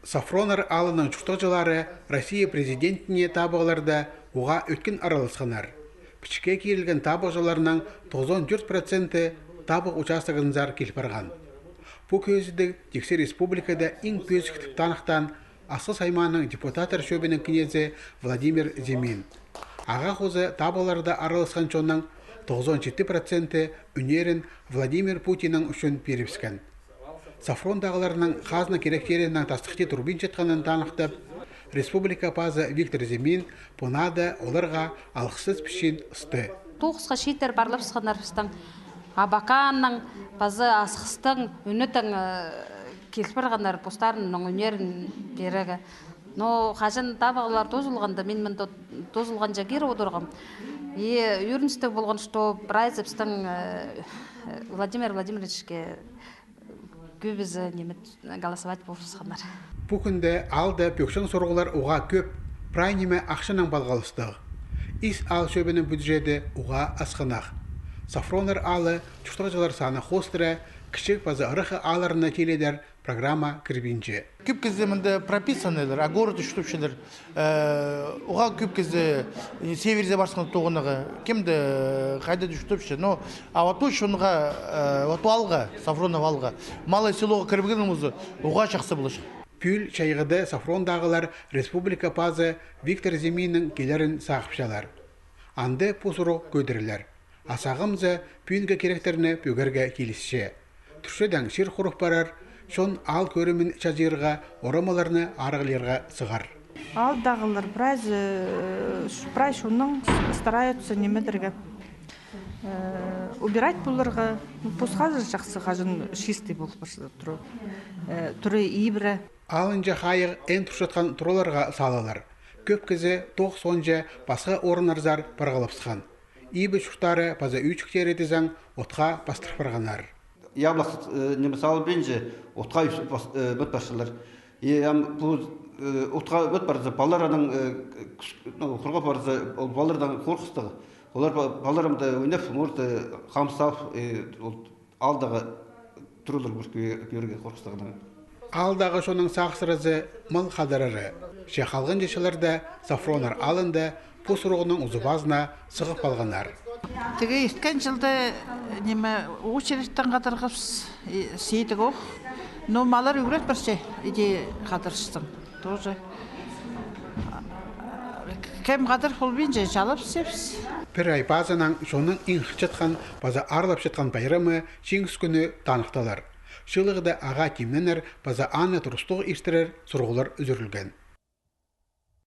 Сафронар алының чуқтық Россия президентіне табығыларда оға өткен аралысқанар. Пішке керілген табық 94% табық участығынзар келпарған. Бұл көзіді Тексі Республикада ең пөзіктіп танықтан Асыл Сайманың депутатар шөбінің кінезі Владимир Земин. Аға қозы табыларда аралысқан чонның 97% үнерін Владимир Путинның үшін перепскен. Сафрондағыларының қазына керектерінің тастықты турбин жетқанын танықтып, Республика пазы Виктор Земин бұнады оларға алқысыз пішін ұсты. Тоғысқа шейтер барлап сықанарыстың, абақанның, пазы асқыстың, үнітің келпірғандар постарының үнерін берегі. Но қажын табағылар тозылғанда, мен тозылған жагер одырғым. Үйіріністі болған, что Брайзепстің Владимир Владимировичке көбізі голосовать болсындар. Бұл күнде алды пөкшін сұрғылар оға көп прайнеме ақшының балғалыстығы. Ис ал шөбінің бюджеті оға асқынақ. Сафронар алы чуштағылар саны қостыры, кішік базы ұрықы аларына теледер программа кірбинже. Көп кезде мінді прописанылар, а город үштіпшілер. Оға көп кезде северде барсыңыз тоғынығы, кемді қайды үштіпші. Но авату шынға, авату алға, Сафронов алға. Малай селоға кірбігінің өзі оға шақсы бұлыш. Пүл шайғыды Сафрондағылар Республика пазы Виктор Земиннің келерін сақыпшалар. Анды пұсыру көдірілер. Асағымзы пүйінгі керектеріні пөгерге келісше. Түршеден шыр құрық барар, шон ал көрімін чазирға, орамаларыны арғылерға сығар. Ал дағылар прай шоның стараются немедерге убирать бұларға. Пұсқазыр жақсы қажын шисты болып барсыда тұры ибірі. Алынжа қайық ән тұршатқан тұраларға салалар. Көп кезі тоқ сонжа басқа орынарзар парғалапсыған. Ибі шуқтары паза үйчіктері дезің отқа бастырып барғанар. Яблақ немесалы бенже отқа бөт басшылар. Отқа бөт барызы, балараның құрға барызы, балардан қорқыстығы. Олар баларымды өнеп, мұрды қамсап, алдағы тұрылыр көрге қорқыстығына. Алдағы шоның сақсырызы мұл қадарары. Шеқалғын жешілерді Сафронар алынды пұсырығының ұзыбазына сығып алғанар. Теге есткен жылды очередтен қатырғыз сейдік оқ. Но малар үгірет бірше иде қатыршыстың. Тоже. Кем қатыр қолбейінже жалып сепсіз. Пір ай базынан шоның ең жатқан база арлап жатқан байрамы жеңіс күні танықталар. Шылығыда аға кемненер база аны тұрыстығы естірер сұрғылар үзірілген.